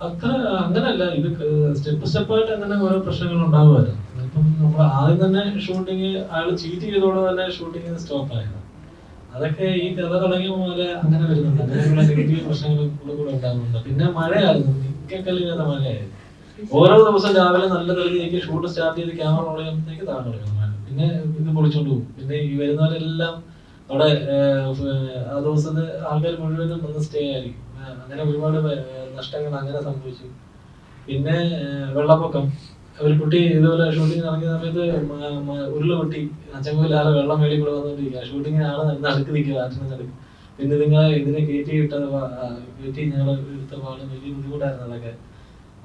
അത്ര അങ്ങനല്ല, ഇത് സ്റ്റെപ്പ് സ്റ്റെപ്പായിട്ട് അങ്ങനെ ഓരോ പ്രശ്നങ്ങൾ ഉണ്ടാകുമായിരുന്നു. ഇപ്പം നമ്മൾ ആദ്യം തന്നെ ഷൂട്ടിങ് അയാൾ ചീറ്റ് ചെയ്തോടെ തന്നെ ഷൂട്ടിങ് സ്റ്റോപ്പ് ആയത്. അതൊക്കെ ഈ കഥ തുടങ്ങിയ പോലെ അങ്ങനെ വരുന്നുണ്ട്. അങ്ങനെയുള്ള നെഗറ്റീവ് പ്രശ്നങ്ങൾ കൂടെ ഉണ്ടാകുന്നുണ്ട്. പിന്നെ മഴയായിരുന്നു, മിക്കക്കല്ലില്ലാത്ത മഴയായിരുന്നു. ഓരോ ദിവസം രാവിലെ നല്ല തെളിഞ്ഞേക്ക് ഷൂട്ട് സ്റ്റാർട്ട് ചെയ്ത് ക്യാമറ ഓൺ ചെയ്യുമ്പോഴത്തേക്ക് താഴെ തുടങ്ങും മഴ. പിന്നെ ഇത് പൊളിച്ചോണ്ട് പോകും. പിന്നെ ഈ വരുന്നവരെല്ലാം അവിടെ ആ ദിവസത്തെ ആൾക്കാർ മുഴുവനും വന്ന് സ്റ്റേ ആയിരിക്കും. അങ്ങനെ ഒരുപാട് നഷ്ടങ്ങൾ അങ്ങനെ സംഭവിച്ചു. പിന്നെ വെള്ളപ്പൊക്കം, ഒരു കുട്ടി ഇതുപോലെ ഷൂട്ടിങ് ഇറങ്ങിയ സമയത്ത് ഉരുള് പൊട്ടി അച്ചൻകോയിലാറ് വെള്ളം മേളിൽ കൂടെ വന്നുകൊണ്ടിരിക്കുക. ഷൂട്ടിങ്ങിന് ആള് നടുക്ക് നിൽക്കുക, ആറ്റിന് നടുക്ക്. പിന്നെ ഇതിനെ കയറ്റി ഞങ്ങൾ എടുത്തപ്പോൾ വലിയ ബുദ്ധിമുട്ടായിരുന്നു അതൊക്കെ.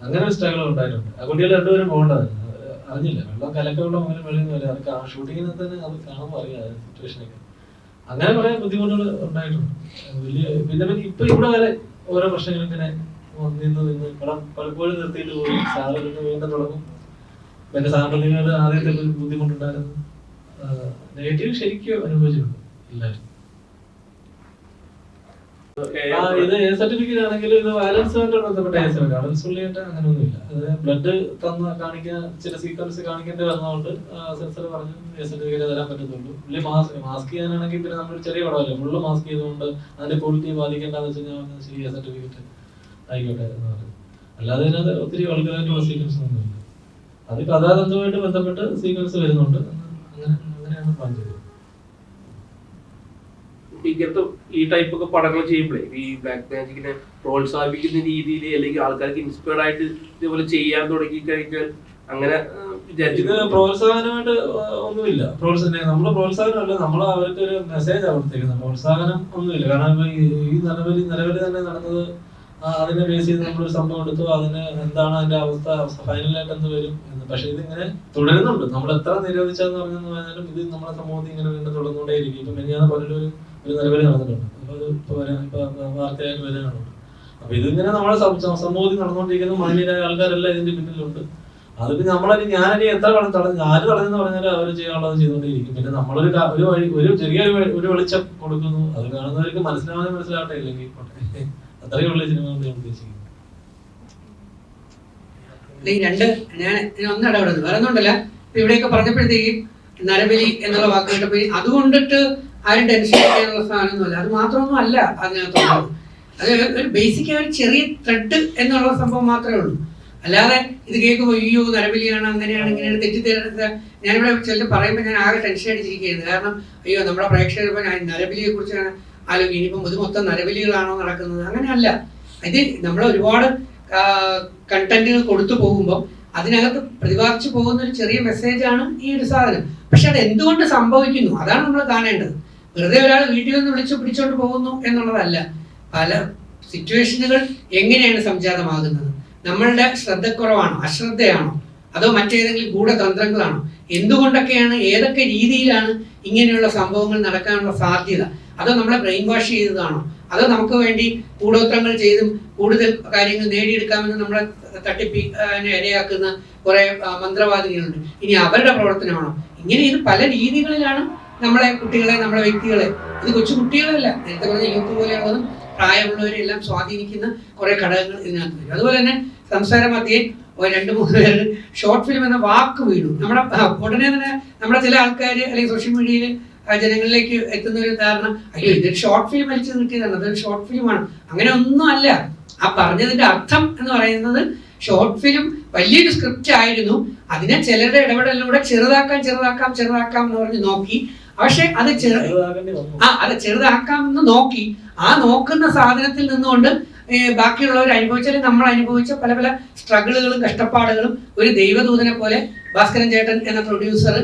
അങ്ങനെ ഒരു സ്ട്രഗിൾ ഉണ്ടായിട്ടുണ്ട്. ആ കുട്ടികൾ രണ്ടുപേരും പോകേണ്ടതായിരുന്നു, അറിഞ്ഞില്ല. വെള്ളം കലക്കവെള്ളം അങ്ങനെ വെളിയിൽ നിന്ന് വരും. അതൊക്കെ ഷൂട്ടിങ്ങിന് തന്നെ അത് കാണുമ്പോൾ അറിയാം സിറ്റുവേഷനൊക്കെ. അങ്ങനെ കുറെ ബുദ്ധിമുട്ടുകൾ ഉണ്ടായിട്ടുണ്ട് വലിയ. പിന്നെ ഇപ്പൊ ഇവിടെ വരെ ഓരോ പ്രശ്നങ്ങൾ ഇങ്ങനെ നിന്ന് പടം പലപ്പോഴും നിർത്തിയിട്ട് പോയി. സാറ് വീണ്ടും തുടങ്ങും. പിന്നെ സാമ്പത്തികമായിട്ട് ആദ്യത്തെ ബുദ്ധിമുട്ടുണ്ടായിരുന്നു. നെഗറ്റീവ് ശരിക്കും അനുഭവിച്ചിട്ടുണ്ട് എല്ലാവരും. ഇത് എ സർട്ടിഫിക്കറ്റ് ആണെങ്കിൽ ഇത് വയലൻസുമായിട്ട് ബന്ധപ്പെട്ട എ സർട്ടിഫിക്കറ്റ്. വയലൻസുള്ളിയായിട്ട് അങ്ങനെയൊന്നുമില്ല. അത് ബ്ലഡ് തന്ന് കാണിക്കാൻ ചില സീക്വൻസ് കാണിക്കേണ്ടി വന്നതുകൊണ്ട് സെൻസർ പറഞ്ഞു എ സർട്ടിഫിക്കറ്റ് തരാൻ പറ്റത്തുള്ളൂ. പുള്ളി മാസ്ക് ചെയ്യാനാണെങ്കിൽ പിന്നെ നമ്മൾ ചെറിയ പടമല്ലേ, ഫുള്ള് മാസ്ക് ചെയ്തുകൊണ്ട് അതിന്റെ ക്വാളിറ്റി ബാധിക്കേണ്ടെന്ന് വെച്ച് കഴിഞ്ഞാൽ ശരി എ സർട്ടിഫിക്കറ്റ് ആയിക്കോട്ടെ എന്ന് പറഞ്ഞു. അല്ലാതെ ഇതിനകത്ത് ഒത്തിരി വൾഗറായിട്ടുള്ള സീക്വൻസ് ഒന്നുമില്ല. അത് കഥാതന്തുമായിട്ട് ബന്ധപ്പെട്ട് സീക്വൻസ് വരുന്നുണ്ട്. അങ്ങനെയാണ് പ്ലാൻ ചെയ്തത്. ഇങ്ങനത്തെ ഈ ടൈപ്പ് ഒക്കെ പടങ്ങൾ ചെയ്യുമ്പോഴേ ഈ ബ്ലാക്ക് മാജിക്കിനെ പ്രോത്സാഹിപ്പിക്കുന്ന രീതിയിൽ അല്ലെങ്കിൽ ആൾക്കാർക്ക് ഇൻസ്പയർഡ് ആയിട്ട് ഇതേപോലെ ചെയ്യാൻ തുടങ്ങി കഴിഞ്ഞാൽ അങ്ങനെ ഇത് പ്രോത്സാഹനമായിട്ട് ഒന്നുമില്ല. നമ്മള് പ്രോത്സാഹനമല്ല, നമ്മൾ അവർക്ക് ഒരു മെസ്സേജ് കൊടുത്തേക്കുന്നത്. പ്രോത്സാഹനം ഒന്നുമില്ല. കാരണം ഇപ്പൊ ഈ നിലവിൽ തന്നെ നടന്നത് അതിനെ ബേസ് ചെയ്ത് നമ്മളൊരു സംഭവം എടുത്തു. അതിന് എന്താണ് അതിന്റെ അവസ്ഥ, ഫൈനലായിട്ട് എന്ത് വരും എന്ന്. പക്ഷെ ഇതിങ്ങനെ തുടരുന്നുണ്ട്. നമ്മൾ എത്ര നിരോധിച്ചെന്ന് പറഞ്ഞാലും ഇത് നമ്മുടെ സമൂഹത്തിൽ ഇങ്ങനെ വീണ്ടും തുടർന്നുകൊണ്ടേയിരിക്കും. ഇപ്പൊ ഞാൻ പലരും ഒരു നിലവിൽ നടന്നിട്ടുണ്ട്. അപ്പൊ അത് ഇപ്പൊ വാർത്തയായിട്ട് വരാനുണ്ട്. അപ്പൊ ഇതിങ്ങനെ നമ്മുടെ സമൂഹത്തിൽ നടന്നുകൊണ്ടിരിക്കുന്ന മാന്യരായ ആൾക്കാരെല്ലാം ഇതിന്റെ പിന്നിലുണ്ട്. അതിപ്പോ നമ്മളതിന് ഞാനനി എത്ര ആര് തടഞ്ഞെന്ന് പറഞ്ഞാലും അവർ ചെയ്യാനുള്ളത് ചെയ്തുകൊണ്ടേയിരിക്കും. പിന്നെ നമ്മളൊരു ഒരു ചെറിയൊരു വെളിച്ചം കൊടുക്കുന്നു. അത് കാണുന്നവർക്ക് മനസ്സിലാവട്ടെ, ഇല്ലെങ്കിൽ അത്രയും ഉള്ള സിനിമ ഉദ്ദേശിക്കുന്നു. ഈ രണ്ട് ഞാൻ ഒന്നിടപെടുന്നു വേറൊന്നുണ്ടല്ല. ഇവിടെയൊക്കെ പറഞ്ഞപ്പോഴത്തേക്കും നരബലി എന്നുള്ള വാക്ക് കേട്ടപ്പോ അതുകൊണ്ടിട്ട് ആരും ടെൻഷൻ ചെയ്യാനുള്ള സാധനമൊന്നുമല്ല. അത് മാത്രമൊന്നും അല്ല അതിനകത്തുള്ളത്. അത് ഒരു ബേസിക് ഒരു ചെറിയ ത്രെഡ് എന്നുള്ള സംഭവം മാത്രമേ ഉള്ളൂ. അല്ലാതെ ഇത് കേൾക്കുമ്പോൾ അയ്യോ നരബലിയാണ് അങ്ങനെയാണ് ഇങ്ങനെയാണ് തെറ്റിദ്ധരിച്ച ഞാനിവിടെ ചിലർ പറയുമ്പോൾ ഞാൻ ആകെ ടെൻഷൻ അടിച്ചിരിക്കുകയായിരുന്നു. കാരണം അയ്യോ നമ്മുടെ പ്രേക്ഷകർ ഇപ്പോൾ നരബലിയെ കുറിച്ചാണ് ആലോചിക്കും. ഇനിയിപ്പം ഇത് മൊത്തം നരബലികളാണോ നടക്കുന്നത്? അങ്ങനെയല്ല. ഇത് നമ്മൾ ഒരുപാട് കണ്ടന്റുകൾ കൊടുത്തു പോകുമ്പോൾ അതിനകത്ത് പ്രതിപാദിച്ചു പോകുന്ന ഒരു ചെറിയ മെസ്സേജാണ് ഈ ഒരു സാധനം. പക്ഷെ അത് എന്തുകൊണ്ട് സംഭവിക്കുന്നു അതാണ് നമ്മൾ കാണേണ്ടത്. വെറുതെ ഒരാൾ വീട്ടിൽ നിന്ന് പിടിച്ചോണ്ട് പോകുന്നു എന്നുള്ളതല്ല. പല സിറ്റുവേഷനുകൾ എങ്ങനെയാണ് സംജാതമാകുന്നത്? നമ്മളുടെ ശ്രദ്ധക്കുറവാണോ, അശ്രദ്ധയാണോ, അതോ മറ്റേതെങ്കിലും ഗൂഢതന്ത്രങ്ങളാണോ? എന്തുകൊണ്ടൊക്കെയാണ്, ഏതൊക്കെ രീതിയിലാണ് ഇങ്ങനെയുള്ള സംഭവങ്ങൾ നടക്കാനുള്ള സാധ്യത? അതോ നമ്മളെ ബ്രെയിൻ വാഷ് ചെയ്തതാണോ? അതോ നമുക്ക് വേണ്ടി കൂടോത്രങ്ങൾ ചെയ്തും കൂടുതൽ കാര്യങ്ങൾ നേടിയെടുക്കാമെന്ന് നമ്മളെ ഇരയാക്കുന്ന കുറെ മന്ത്രവാദികളുണ്ട്. ഇനി അവരുടെ പ്രവർത്തനമാണോ? ഇങ്ങനെ ഇത് പല രീതികളിലാണ് നമ്മളെ കുട്ടികളെ, നമ്മളെ വ്യക്തികളെ, ഇത് കൊച്ചു കുട്ടികളല്ല, നേരത്തെ പറഞ്ഞ യൂത്ത് പോലെയുള്ളതും പ്രായമുള്ളവരെല്ലാം സ്വാധീനിക്കുന്ന കുറെ ഘടകങ്ങൾ ഇതിനകത്ത് വരും. അതുപോലെ തന്നെ സംസാര മധ്യേ 2-3 പേര് ഷോർട്ട് ഫിലിം എന്ന വാക്ക് വീണു. നമ്മുടെ ഉടനെ തന്നെ നമ്മുടെ ചില ആൾക്കാർ അല്ലെങ്കിൽ സോഷ്യൽ മീഡിയയിൽ ജനങ്ങളിലേക്ക് എത്തുന്ന ഒരു ധാരണ, അയ്യോ ഇതൊരു ഷോർട്ട് ഫിലിം വലിച്ചു കിട്ടിയതാണ്, അതൊരു ഷോർട്ട് ഫിലിമാണ്. അങ്ങനെ ഒന്നും അല്ല. ആ പറഞ്ഞതിന്റെ അർത്ഥം എന്ന് പറയുന്നത് ഷോർട്ട് ഫിലിം വലിയൊരു സ്ക്രിപ്റ്റ് ആയിരുന്നു. അതിനെ ചിലരുടെ ഇടപെടലിലൂടെ ചെറുതാക്കാം എന്ന് പറഞ്ഞ് നോക്കി. പക്ഷെ അത് ചെറുതാക്കാമെന്ന് നോക്കി. ആ നോക്കുന്ന സാധനത്തിൽ നിന്നുകൊണ്ട് ബാക്കിയുള്ളവർ അനുഭവിച്ചാൽ നമ്മൾ അനുഭവിച്ച പല പല സ്ട്രഗിളുകളും കഷ്ടപ്പാടുകളും ഒരു ദൈവദൂതനെ പോലെ ഭാസ്കരൻ ചേട്ടൻ എന്ന പ്രൊഡ്യൂസർ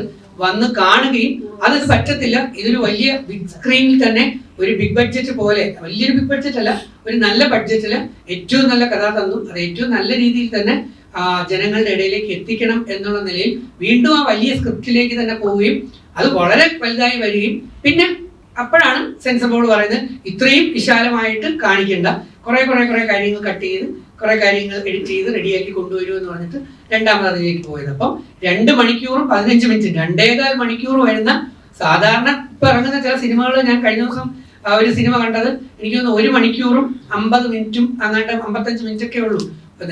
വന്ന് കാണുകയും അതിത് പറ്റത്തില്ല, ഇതൊരു വലിയ ബിഗ് സ്ക്രീനിൽ തന്നെ ഒരു ബിഗ് ബഡ്ജറ്റ് പോലെ, വലിയൊരു ബിഗ് ബഡ്ജറ്റ് അല്ല, ഒരു നല്ല ബഡ്ജറ്റില് ഏറ്റവും നല്ല കഥ തന്നു, അത് ഏറ്റവും നല്ല രീതിയിൽ തന്നെ ജനങ്ങളുടെ ഇടയിലേക്ക് എത്തിക്കണം എന്നുള്ള നിലയിൽ വീണ്ടും ആ വലിയ സ്ക്രിപ്റ്റിലേക്ക് തന്നെ പോവുകയും അത് വളരെ വലുതായി വരികയും പിന്നെ അപ്പോഴാണ് സെൻസർ ബോർഡ് പറയുന്നത് ഇത്രയും വിശാലമായിട്ട് കാണിക്കേണ്ട, കുറെ കാര്യങ്ങൾ കട്ട് ചെയ്ത് കുറെ കാര്യങ്ങൾ എഡിറ്റ് ചെയ്ത് റെഡിയാക്കി കൊണ്ടുവരൂ എന്ന് പറഞ്ഞിട്ട് രണ്ടാമത് അതിലേക്ക് പോയത്. അപ്പം 2 മണിക്കൂറും 15 മിനിറ്റ് 2.25 മണിക്കൂർ വരുന്ന സാധാരണ ഇപ്പൊ ഇറങ്ങുന്ന ചില സിനിമകൾ ഞാൻ കഴിഞ്ഞ ദിവസം ഒരു സിനിമ കണ്ടത് എനിക്ക് തോന്നുന്നു 1 മണിക്കൂറും 50 മിനിറ്റും അങ്ങാണ്ട് 55 മിനിറ്റ് ഒക്കെ ഉള്ളൂ.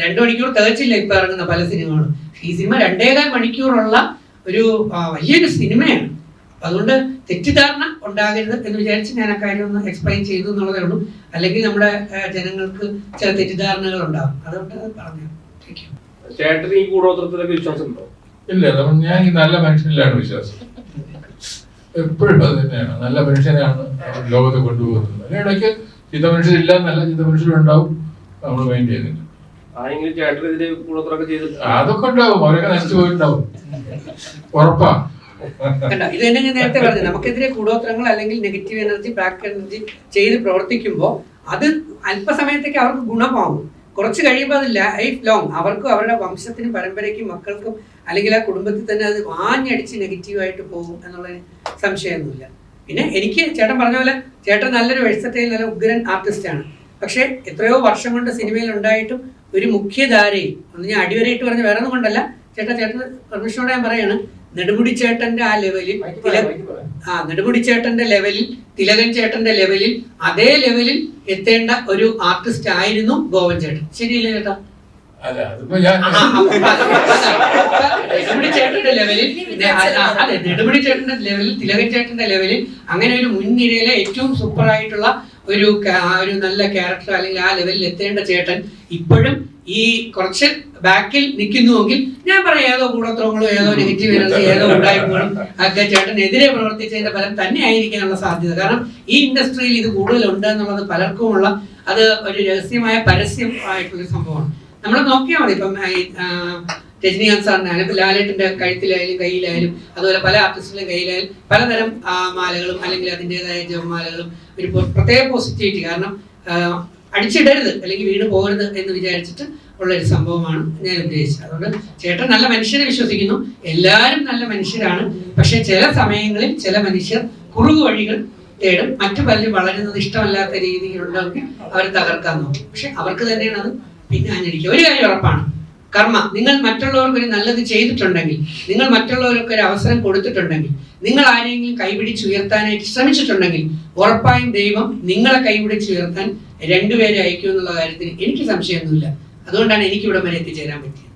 2 മണിക്കൂർ തികച്ചില്ല ഇപ്പൊ ഇറങ്ങുന്ന പല സിനിമകളും. ഈ സിനിമ 2.25 മണിക്കൂറുള്ള ഒരു വലിയൊരു സിനിമയാണ്. അതുകൊണ്ട് തെറ്റിദ്ധാരണ ഉണ്ടാകരുത് എന്ന് വിചാരിച്ച് ഞാൻ ആ കാര്യം ഒന്ന് എക്സ്പ്ലെയിൻ ചെയ്തു എന്നുള്ളതേ ഉള്ളൂ. അല്ലെങ്കിൽ നമ്മുടെ ജനങ്ങൾക്ക് ചില തെറ്റിദ്ധാരണകൾ ഉണ്ടാകും, അതുകൊണ്ട് പറഞ്ഞു. ചേട്ടന് ഈ കൂടോത്രത്തിലൊക്കെ വിശ്വാസം ഉണ്ടോ? ഇല്ല, ഞാൻ ഈ നല്ല മനുഷ്യനിലാണ് വിശ്വാസം. എപ്പോഴും അത് തന്നെയാണ്, നല്ല മനുഷ്യനാണ് ലോകത്ത് കൊണ്ടുപോകുന്നത്. അതിനിടയ്ക്ക് ചീത്ത മനുഷ്യരില്ല എന്നല്ല, ചീത്ത മനുഷ്യരുണ്ടാവും, നമ്മൾ മൈൻഡ് ചെയ്യുന്നില്ല. ആരെങ്കിലും ചേട്ടനെതിരെ കൂടോത്രമൊക്കെ ചെയ്തിട്ട് അതൊക്കെ ഉണ്ടാവും, അവരൊക്കെ നശിച്ചു പോയിട്ടുണ്ടാവും, ഉറപ്പാ. ഇത് തന്നെ ഞാൻ നേരത്തെ പറഞ്ഞു, നമുക്കെതിരെ കൂടോത്രങ്ങൾ അല്ലെങ്കിൽ നെഗറ്റീവ് എനർജി, ബ്ലാക്ക് എനർജി ചെയ്ത് പ്രവർത്തിക്കുമ്പോൾ അത് അല്പസമയത്തേക്ക് അവർക്ക് ഗുണമാവും. കുറച്ച് കഴിയുമ്പോൾ അത് ലൈഫ് ലോങ് അവർക്കും അവരുടെ വംശത്തിനും പരമ്പരയ്ക്കും മക്കൾക്കും അല്ലെങ്കിൽ ആ കുടുംബത്തിൽ തന്നെ അത് വാഞ്ഞടിച്ച് നെഗറ്റീവായിട്ട് പോകും എന്നുള്ളതിന് സംശയമൊന്നുമില്ല. പിന്നെ എനിക്ക് ചേട്ടൻ പറഞ്ഞ പോലെ ചേട്ടൻ നല്ലൊരു വെഴ്സറ്റൈൽ, നല്ല ഉഗ്രൻ ആർട്ടിസ്റ്റാണ്. പക്ഷേ എത്രയോ വർഷം കൊണ്ട് സിനിമയിൽ ഉണ്ടായിട്ടും ഒരു മുഖ്യധാരയിൽ ഒന്ന് ഞാൻ അടിവരയിട്ട് പറഞ്ഞ വേറെ ഒന്നും കൊണ്ടല്ല, ചേട്ടന് പെർമിഷനോടെ ഞാൻ പറയാണ്, നെടുമുടി ചേട്ടന്റെ ആ ലെവലിൽ നെടുമുടി ചേട്ടന്റെ ലെവലിൽ, തിലകൻ ചേട്ടന്റെ ലെവലിൽ, അതേ ലെവലിൽ എത്തേണ്ട ഒരു ആർട്ടിസ്റ്റ് ആയിരുന്നു ഗോവൻ ചേട്ടൻ. ശരിയല്ലേ ചേട്ടാ? നെടുമുടി ചേട്ടന്റെ ലെവലിൽ, നെടുമുടി ചേട്ടന്റെ ലെവലിൽ, തിലകൻ ചേട്ടന്റെ ലെവലിൽ അങ്ങനെ ഒരു മുൻനിരയിലെ ഏറ്റവും സൂപ്പർ ആയിട്ടുള്ള ഒരു നല്ല ക്യാരക്ടർ അല്ലെങ്കിൽ ആ ലെവലിൽ എത്തേണ്ട ചേട്ടൻ ഇപ്പോഴും ഈ കുറച്ച് ബാക്കിൽ നിൽക്കുന്നുവെങ്കിൽ ഞാൻ പറയാം ഏതോ കൂടോത്രങ്ങളോ ഏതോ നെഗറ്റീവ് എനർജി ഏതോ ഉണ്ടായപ്പോഴും ഒക്കെ ചേട്ടനെതിരെ പ്രവർത്തിച്ചതിന്റെ ഫലം തന്നെ ആയിരിക്കാനുള്ള സാധ്യത. കാരണം ഈ ഇൻഡസ്ട്രിയിൽ ഇത് കൂടുതലുണ്ട് എന്നുള്ളത് പലർക്കുമുള്ള അത് ഒരു രഹസ്യമായ പരസ്യം ആയിട്ടുള്ളൊരു സംഭവമാണ്. നമ്മൾ നോക്കിയാൽ മതി. ഇപ്പം രജനീകാന്ത് സാറിനായാലും ഇപ്പം ലാലേട്ടന്റെ കഴുത്തിലായാലും കയ്യിലായാലും അതുപോലെ പല ആർട്ടിസ്റ്റിന്റെ കയ്യിലായാലും പലതരം മാലകളും അല്ലെങ്കിൽ അതിൻ്റെതായ ജപമാലകളും ഒരു പ്രത്യേക പോസിറ്റിവിറ്റി, കാരണം അടിച്ചിടരുത് അല്ലെങ്കിൽ വീണ് പോകരുത് എന്ന് വിചാരിച്ചിട്ട് ഉള്ളൊരു സംഭവമാണ് ഞാൻ ഉദ്ദേശിച്ചത്. അതുകൊണ്ട് ചേട്ടൻ നല്ല മനുഷ്യരെ വിശ്വസിക്കുന്നു, എല്ലാവരും നല്ല മനുഷ്യരാണ്. പക്ഷെ ചില സമയങ്ങളിൽ ചില മനുഷ്യർ കുറുകു വഴികൾ തേടും. മറ്റു പലരും വളരുന്നത് ഇഷ്ടമല്ലാത്ത രീതിയിലുണ്ടെങ്കിൽ അവർ തകർക്കാൻ നോക്കും. പക്ഷെ അവർക്ക് തന്നെയാണ് അത് പിന്നെ അഞ്ഞടിക്കുക. ഒരു കാര്യം ഉറപ്പാണ്, കർമ്മ. നിങ്ങൾ മറ്റുള്ളവർക്ക് ഒരു നല്ലത് ചെയ്തിട്ടുണ്ടെങ്കിൽ, നിങ്ങൾ മറ്റുള്ളവർക്ക് ഒരു അവസരം കൊടുത്തിട്ടുണ്ടെങ്കിൽ, നിങ്ങൾ ആരെങ്കിലും കൈപിടിച്ചുയർത്താനായിട്ട് ശ്രമിച്ചിട്ടുണ്ടെങ്കിൽ ഉറപ്പായും ദൈവം നിങ്ങളെ കൈപിടിച്ചുയർത്താൻ 2 പേരെ അയക്കും എന്നുള്ള കാര്യത്തിൽ എനിക്ക് സംശയമൊന്നുമില്ല. അതുകൊണ്ടാണ് എനിക്കിവിടെ വരെ എത്തിച്ചേരാൻ പറ്റിയത്.